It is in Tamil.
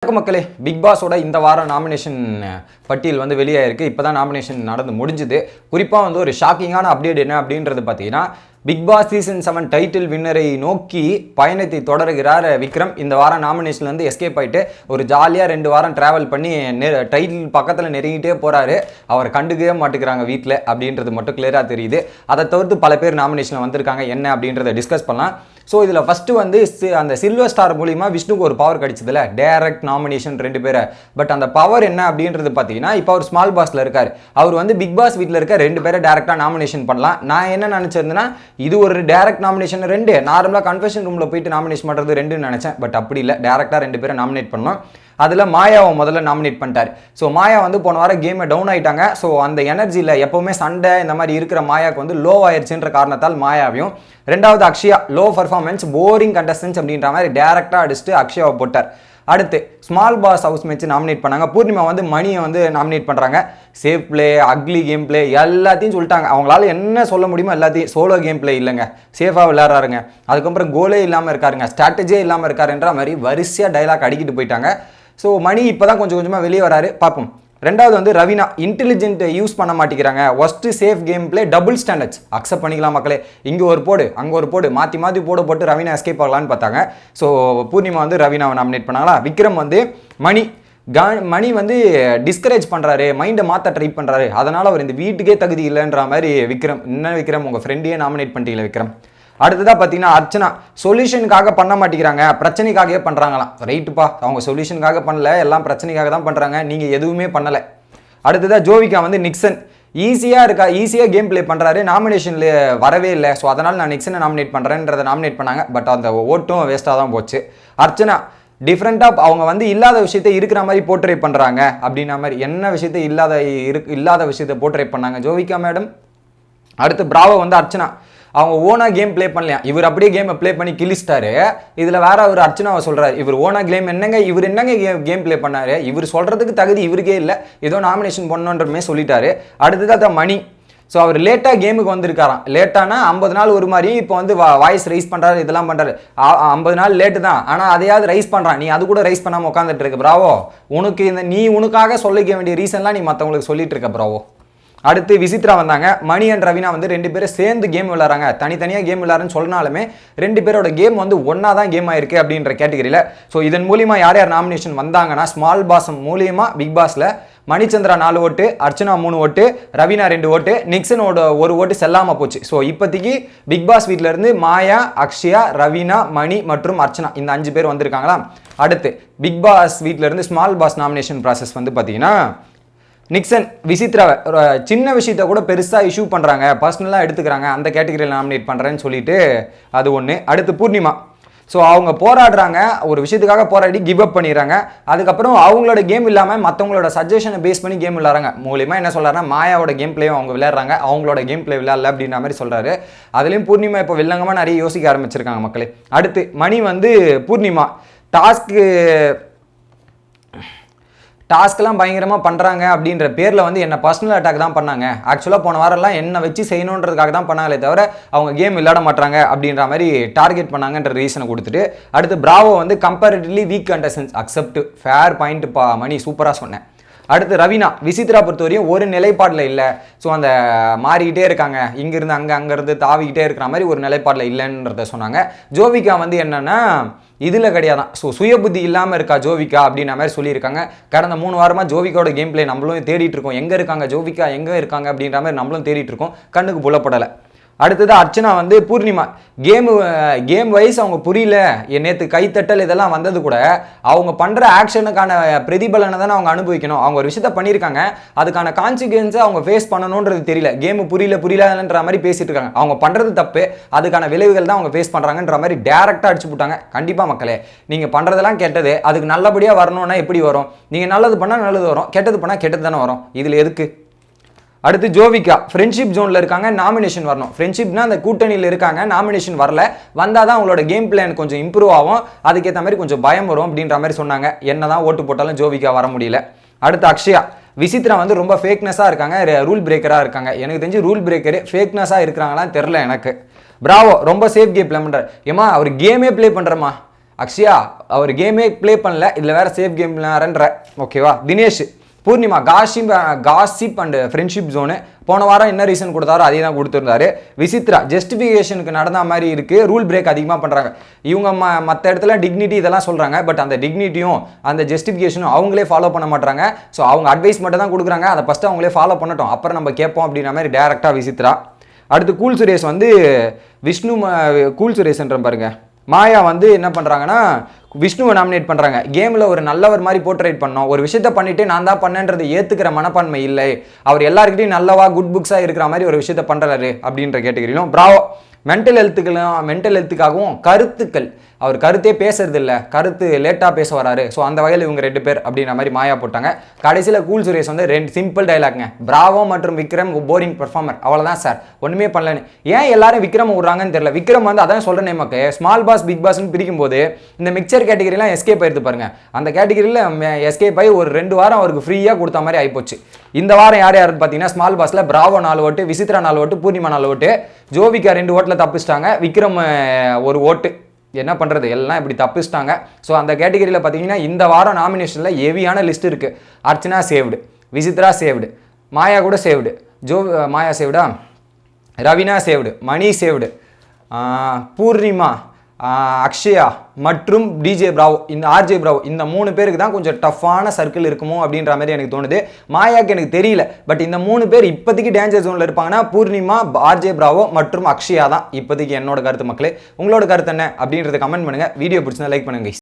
வணக்கம் மக்களே. பிக் பாஸோட இந்த வாரம் நாமினேஷன் பட்டியல் வந்து வெளியாயிருக்கு. இப்போ தான் நாமினேஷன் நடந்து முடிஞ்சுது. குறிப்பாக வந்து ஒரு ஷாக்கிங்கான அப்டேட் என்ன அப்படின்றது பார்த்தீங்கன்னா, பிக் பாஸ் சீசன் 7 டைட்டில் வின்னரை நோக்கி பயணத்தை தொடர்கிறார் விக்ரம். இந்த வாரம் நாமினேஷன்லேருந்து எஸ்கேப் ஆகிட்டு ஒரு ஜாலியாக 2 வாரம் ட்ராவல் பண்ணி டைட்டில் பக்கத்தில் நெருங்கிட்டே போகிறாரு. அவர் கண்டுக்கவே மாட்டேங்கிறாங்க வீட்டில் அப்படின்றது மட்டும் கிளியராக தெரியுது. அதை தவிர்த்து பல பேர் நாமினேஷனில் வந்திருக்காங்க. என்ன அப்படின்றத டிஸ்கஸ் பண்ணலாம். ஸோ இதில் ஃபஸ்ட்டு வந்து அந்த சில்வர் ஸ்டார் மூலிமா விஷ்ணுக்கு ஒரு பவர் கிடைச்சதில்ல, டைரக்ட் நாமினேஷன் 2 பேரை. பட் அந்த பவர் என்ன அப்படின்றது பார்த்தீங்கன்னா, இப்போ அவர் ஸ்மால் பாஸில் இருக்கார். அவர் வந்து பிக் பாஸ் வீட்டில் இருக்க 2 பேரை டேரெக்டாக நாமினேஷன் பண்ணலாம். நான் என்ன நினச்சிருந்தேன்னா, இது ஒரு டேரக்ட் நாமினேஷன் 2, நார்மலாக கன்ஃபெஷன் ரூமில் போயிட்டு நாமினேஷன் பண்ணுறது 2ன்னு நினச்சேன். பட் அப்படி இல்லை, டேரெக்டாக 2 பேரை நாமினேட் பண்ணோம். அதில் மாயாவை முதல்ல நாமினேட் பண்ணிட்டார். ஸோ மாயா வந்து போன வாரம் கேமை டவுன் ஆகிட்டாங்க. ஸோ அந்த எனர்ஜியில் எப்போவுமே சண்டை இந்த மாதிரி இருக்கிற மாயாவுக்கு வந்து லோ ஆயிடுச்சுன்ற காரணத்தால் மாயாவையும், ரெண்டாவது Akshaya low performance boring contestants அப்படின்ற மாதிரி டேரெக்டாக அடிச்சுட்டு அக்ஷயாவை போட்டார். அடுத்து small pass house match nominate பண்ணாங்க. பூர்ணிமா வந்து மணியை வந்து நாமினேட் பண்ணுறாங்க. Safe play, ugly game play எல்லாத்தையும் சொல்லிட்டாங்க. அவங்களால என்ன சொல்ல முடியுமோ எல்லாத்தையும். சோலோ கேம் பிளே இல்லைங்க, சேஃபாக விளையாடுறாருங்க. அதுக்கப்புறம் கோலே இல்லாமல் இருக்காருங்க, ஸ்ட்ராட்டஜியே இல்லாமல் இருக்காருன்ற மாதிரி வரிசையாக டைலாக் அடிக்கிட்டு போயிட்டாங்க. ஸோ மணி இப்போ தான் கொஞ்சம் கொஞ்சமாக வெளியே வராரு, பார்ப்போம். ரெண்டாவது வந்து ரவீனா இன்டெலிஜென்ட் யூஸ் பண்ண மாட்டேங்கிறாங்க. Worst safe game play, double standards accept பண்ணிக்கலாம் மக்களே. இங்கே ஒரு போடு அங்கே ஒரு போடு மாற்றி மாற்றி போட்டு ரவீனா எஸ்கேப் ஆகலான்னு பார்த்தாங்க. ஸோ பூர்ணிமா வந்து ரவீனாவை நாமினேட் பண்ணாங்களா. விக்ரம் வந்து மணி வந்து டிஸ்கரேஜ் பண்ணுறாரு, மைண்டை மாற்ற ட்ரை பண்ணுறாரு, அதனால் அவர் இந்த வீட்டுக்கே தகுதி இல்லைன்ற மாதிரி விக்ரம். என்ன விக்ரம், உங்கள் ஃப்ரெண்டையே நாமினேட் பண்ணிட்டீங்களா விக்ரம். அடுத்ததாக பார்த்தீங்கன்னா அர்ச்சனா சொல்யூஷனுக்காக பண்ண மாட்டேங்கிறாங்க, பிரச்சனைக்காகவே பண்ணுறாங்களாம். ரைட்டுப்பா, அவங்க சொல்யூஷனுக்காக பண்ணல, எல்லாம் பிரச்சனைக்காக தான் பண்ணுறாங்க, நீங்கள் எதுவுமே பண்ணலை. அடுத்ததாக ஜோவிகா வந்து நிக்சன் ஈஸியாக கேம் பிளே பண்ணுறாரு, நாமினேஷனில் வரவே இல்லை. ஸோ அதனால் நான் நிக்சனை நாமினேட் பண்ணுறேன்றதை நாமினேட் பண்ணாங்க. பட் அந்த ஓட்டும் வேஸ்ட்டாக தான் போச்சு. அர்ச்சனா டிஃப்ரெண்ட்டாக அவங்க வந்து இல்லாத விஷயத்தை இருக்கிற மாதிரி போர்ட்ரே பண்ணுறாங்க அப்படின்ற மாதிரி. என்ன விஷயத்தை இல்லாத விஷயத்தை போர்ட்ரே பண்ணாங்க ஜோவிகா மேடம். அடுத்து பிராவோ வந்து அர்ச்சனா அவங்க ஓனாக கேம் பிளே பண்ணலையா, இவர் அப்படியே கேமை பிளே பண்ணி கிழிச்சிட்டாரு. இதில் வேற ஒரு அர்ச்சனாவை சொல்கிறார், இவர் ஓனாக கேம் இவர் என்னங்க கேம் பிளே பண்ணார், இவர் சொல்கிறதுக்கு தகுதி இவருக்கே இல்லை, ஏதோ நாமினேஷன் பண்ணணுன்றமே சொல்லிட்டாரு. அடுத்ததாக மணி. ஸோ அவர் லேட்டாக கேமுக்கு வந்திருக்காராம். லேட்டானா 50 நாள் ஒரு மாதிரி, இப்போ வந்து வாய்ஸ் ரைஸ் பண்ணுறாரு, இதெல்லாம் பண்ணுறாரு. 50 நாள் லேட்டு தான், ஆனால் அதையாவது ரைஸ் பண்ணுறான். நீ அது கூட ரைஸ் பண்ணாமல் உட்காந்துட்டு இருக்க பிராவோ. நீ உனக்காக சொல்லிக்க வேண்டிய ரீசன்லாம் நீ மற்றவங்களுக்கு சொல்லிட்டு இருக்க பிராவோ. அடுத்து விசித்ரா வந்தாங்க. மணி அண்ட் ரவீனா வந்து 2 பேரும் சேர்ந்து கேம் விளையாடுறாங்க. தனித்தனியாக கேம் விளையாடுன்னு சொன்னாலுமே 2 பேரோட கேம் வந்து ஒன்றா தான் கேம் ஆயிருக்கு அப்படின்ற கேட்டகரியில். ஸோ இதன் மூலிமா யார் யார் நாமினேஷன் வந்தாங்கன்னா, ஸ்மால் பாஸ் மூலியமா பிக் பாஸில் மணிச்சந்திரா 4 ஓட்டு, அர்ச்சனா 3 ஓட்டு, ரவீனா 2 ஓட்டு, நிக்சனோட 1 ஓட்டு செல்லாமல் போச்சு. ஸோ இப்போதைக்கு பிக் பாஸ் வீட்டிலேருந்து மாயா, அக்ஷயா, ரவீனா, மணி மற்றும் அர்ச்சனா இந்த 5 பேர் வந்திருக்காங்களா. அடுத்து பிக் பாஸ் வீட்டிலேருந்து ஸ்மால் பாஸ் நாமினேஷன் ப்ராசஸ் வந்து பார்த்தீங்கன்னா, நிக்சன் விசித்ராவை சின்ன விஷயத்த கூட பெருசாக இஷ்யூ பண்ணுறாங்க, பர்சனலாக எடுத்துக்கிறாங்க, அந்த கேட்டகரியில் நாமினேட் பண்ணுறேன்னு சொல்லிட்டு அது ஒன்று. அடுத்து பூர்ணிமா. ஸோ அவங்க போராடுறாங்க, ஒரு விஷயத்துக்காக போராடி கிவ் அப் பண்ணிடுறாங்க. அதுக்கப்புறம் அவங்களோட கேம் இல்லாமல் மற்றவங்களோட சஜஷனை பேஸ் பண்ணி கேம் விளையாடுறாங்க. மூலியமாக என்ன சொல்கிறாருன்னா, மாயாவோட கேம் பிளேயும் அவங்க விளையாடுறாங்க, அவங்களோட கேம் பிளே விளையாடல அப்படின்ற மாதிரி சொல்கிறாரு. அதுலேயும் பூர்ணிமா இப்போ வில்லங்கமாக நிறைய யோசிக்க ஆரம்பிச்சிருக்காங்க மக்களே. அடுத்து மணி வந்து பூர்ணிமா டாஸ்க்லாம் பயங்கரமாக பண்ணுறாங்க அப்படின்ற பேரில் வந்து என்ன பர்சனல் அட்டாக் தான் பண்ணாங்க. ஆக்சுவலாக போன வாரம்லாம் என்ன வச்சு செய்யணுன்றதுக்காக தான் பண்ணாங்களே தவிர அவங்க கேம் விளையாட மாட்டாங்க அப்படின்ற மாதிரி டார்கெட் பண்ணாங்கன்ற ரீசனை கொடுத்துட்டு, அடுத்து பிராவோ வந்து comparatively weak contestants accept, fair பாயிண்ட்டுப்பா மணி, சூப்பராக சொன்னேன். அடுத்து ரவீனா விசித்ரா பொறுத்தவரையும் ஒரு நிலைப்பாட்டில் இல்லை. ஸோ அந்த மாறிக்கிட்டே இருக்காங்க, இங்கேருந்து அங்கேருந்து தாவிக்கிட்டே இருக்கிற மாதிரி ஒரு நிலைப்பாட்டில் இல்லைன்றத சொன்னாங்க. ஜோவிகா வந்து என்னென்னா இதில் கிடையாதான். ஸோ சுய புத்தி இல்லாமல் இருக்கா ஜோவிகா அப்படின்ற மாதிரி சொல்லியிருக்காங்க. கடந்த 3 வாரமாக ஜோவிகாவோட கேம் பிளே நம்மளும் தேடிட்டு இருக்கோம், எங்கே இருக்காங்க ஜோவிகா, எங்கே இருக்காங்க அப்படின்ற மாதிரி நம்மளும் தேடிட்டு இருக்கோம், கண்ணுக்கு புலப்படலை. அடுத்தது அர்ச்சனா வந்து பூர்ணிமா கேம் வைஸ் அவங்க புரியல, நேற்று கைத்தட்டல் இதெல்லாம் வந்தது கூட அவங்க பண்ணுற ஆக்ஷனுக்கான பிரதிபலனை தானே அவங்க அனுபவிக்கணும். அவங்க ஒரு விஷயத்த பண்ணியிருக்காங்க, அதுக்கான கான்சிக்வன்ஸை அவங்க ஃபேஸ் பண்ணணுன்றது தெரியல. கேமு புரியலன்ற மாதிரி பேசிட்டு இருக்காங்க. அவங்க பண்ணுறது தப்பு, அதுக்கான விளைவுகள் தான் அவங்க ஃபேஸ் பண்ணுறாங்கன்ற மாதிரி டேரெக்டாக அடிச்சு போட்டாங்க. கண்டிப்பாக மக்களே, நீங்கள் பண்ணுறதெல்லாம் கெட்டது, அதுக்கு நல்லபடியாக வரணும்னா எப்படி வரும்? நீங்கள் நல்லது பண்ணால் நல்லது வரும், கெட்டது பண்ணால் கெட்டது தானே வரும். இதில் எதுக்கு? அடுத்து ஜோவிகா ஃப்ரெண்ட்ஷிப் ஜோனில் இருக்காங்க, நாமினேஷன் வரணும். ஃப்ரெண்ட்ஷிப்னா அந்த கூட்டணியில் இருக்காங்க, நாமினேஷன் வரல, வந்தால் தான் அவங்களோட கேம் பிளான் கொஞ்சம் இம்ப்ரூவ் ஆகும், அதுக்கேற்ற மாதிரி கொஞ்சம் பயம் வரும் அப்படின்ற மாதிரி சொன்னாங்க. என்ன தான் ஓட்டு போட்டாலும் ஜோவிகா வர முடியல. அடுத்து அக்ஷயா விசித்ரா வந்து ரொம்ப ஃபேக்னஸாக இருக்காங்க, ரூல் பிரேக்கராக இருக்காங்க. எனக்கு தெரிஞ்சு ரூல் பிரேக்கரு ஃபேக்னஸாக இருக்கிறாங்களான்னு தெரில எனக்கு. பிராவோ ரொம்ப சேஃப் கேம் பிளே பண்ணுறாரு. ஏமா அவர் கேமே பிளே பண்ணுறமா, அக்ஷயா அவர் கேமே ப்ளே பண்ணல, இதில் வேற சேஃப் கேம் விளையாடுற. ஓகேவா? Dinesh, Poornima Kashyap and friendship zone. போன வாரம் என்ன ரீசன் கொடுத்தாரோ அதே தான் கொடுத்துருந்தாரு. விசித்ரா ஜஸ்டிஃபிகேஷனுக்கு நடந்த மாதிரி இருக்குது, ரூல் பிரேக் அதிகமாக பண்ணுறாங்க. இவங்க மற்ற இடத்துல டிக்னிட்டி இதெல்லாம் சொல்கிறாங்க, பட் அந்த டிக்னிட்டியும் அந்த ஜஸ்டிஃபிகேஷனும் அவங்களே ஃபாலோ பண்ண மாட்டாங்க. ஸோ அவங்க அட்வைஸ் மட்டும் தான் கொடுக்குறாங்க, அதை ஃபஸ்ட்டு அவங்களே ஃபாலோ பண்ணட்டும், அப்புறம் நம்ம கேட்போம் அப்படின்ற மாதிரி டேரெக்டாக விசித்ரா. அடுத்து கூல் சுரேஷ் வந்து விஷ்ணு கூல் சுரேஷ்ன்ற பாருங்க, மாயா வந்து என்ன பண்ணுறாங்கன்னா விஷ்ணுவை நாமினேட் பண்ணுறாங்க. கேமில் ஒரு நல்லவர் மாதிரி போர்ட்ரேட் பண்ணோம், ஒரு விஷயத்த பண்ணிட்டு நான் தான் பண்ணேன்றதை ஏற்றுக்கிற மனப்பான்மை இல்லை, அவர் எல்லாருக்கிட்டையும் நல்லவா குட் புக்ஸாக இருக்கிற மாதிரி ஒரு விஷயத்த பண்ணுறாரு அப்படின்ற கேட்டகரியிலும் பிராவோ. மென்டல் ஹெல்த்துக்காகவும் கருத்துக்கள், அவர் கருத்தே பேசுறது இல்லை, கருத்து லேட்டாக பேச வராரு, ஸோ அந்த வகையில் இவங்க 2 பேர் அப்படின்ற மாதிரி மாயா போட்டாங்க. கடைசியில் கூல் சுரேஷ் வந்து 2 சிம்பிள் டைலாக்ங்க, பிராவோ மற்றும் விக்ரம் போரிங் பெர்ஃபார்மர், அவ்வளோதான் சார், ஒன்றுமே பண்ணலன்னு. ஏன் எல்லாரும் விக்ரம் விட்றாங்கன்னு தெரியல. விக்ரம் வந்து அதான் சொல்கிறேன், நமக்கு ஸ்மால் பாஸ் பிக் பாஸ்ன்னு பிரிக்கும் போது இந்த மிக்சர் கேட்டகரிலாம் எஸ்கேப் ஆயிடுது பாருங்க, அந்த கேட்டகரியில் எஸ்கேப் ஆகி ஒரு 2 வாரம் அவருக்கு ஃப்ரீயாக கொடுத்த மாதிரி ஆகிப்போச்சு. இந்த வாரம் யாருன்னு பார்த்தீங்கன்னா ஸ்மால் பாஸில் பிராவோ 4 ஓட்டு, விசித்ரா 4 ஓட்டு, பூர்ணிமா 4 ஓட்டு, ஜோவிகா 2 ஓட்டில் தப்பிச்சிட்டாங்க, விக்ரம் 1 ஓட்டு. என்ன பண்ணுறது, எல்லாம் இப்படி தப்பிச்சிட்டாங்க. ஸோ அந்த கேட்டகரியில் பார்த்தீங்கன்னா இந்த வாரம் நாமினேஷனில் ஹெவியான லிஸ்ட் இருக்குது. அர்ச்சனா சேவ்டு, விசித்ரா சேவ்டு, மாயா கூட சேவ்டு, மாயா சேவ்டா, ரவினா சேவ்டு, மணி சேவ்டு, பூர்ணிமா, அக்ஷயா மற்றும் டிஜே பிராவோ, இந்த ஆர்ஜே பிராவோ, இந்த 3 பேருக்கு தான் கொஞ்சம் டஃப்பான சர்க்கிள் இருக்குமோ அப்படின்ற மாதிரி எனக்கு தோணுது. மாயாக்கு எனக்கு தெரியல, பட் இந்த 3 பேர் இப்போதைக்கு டேஞ்சர் ஜோனில் இருப்பாங்கன்னா பூர்ணிமா, ஆர்ஜே பிராவோ மற்றும் அக்ஷயா தான் இப்போதைக்கு என்னோட கருத்து. மக்களே, உங்களோட கருத்து என்ன அப்படின்றத கமெண்ட் பண்ணுங்கள். வீடியோ பிடிச்சிருந்தா லைக் பண்ணுங்க.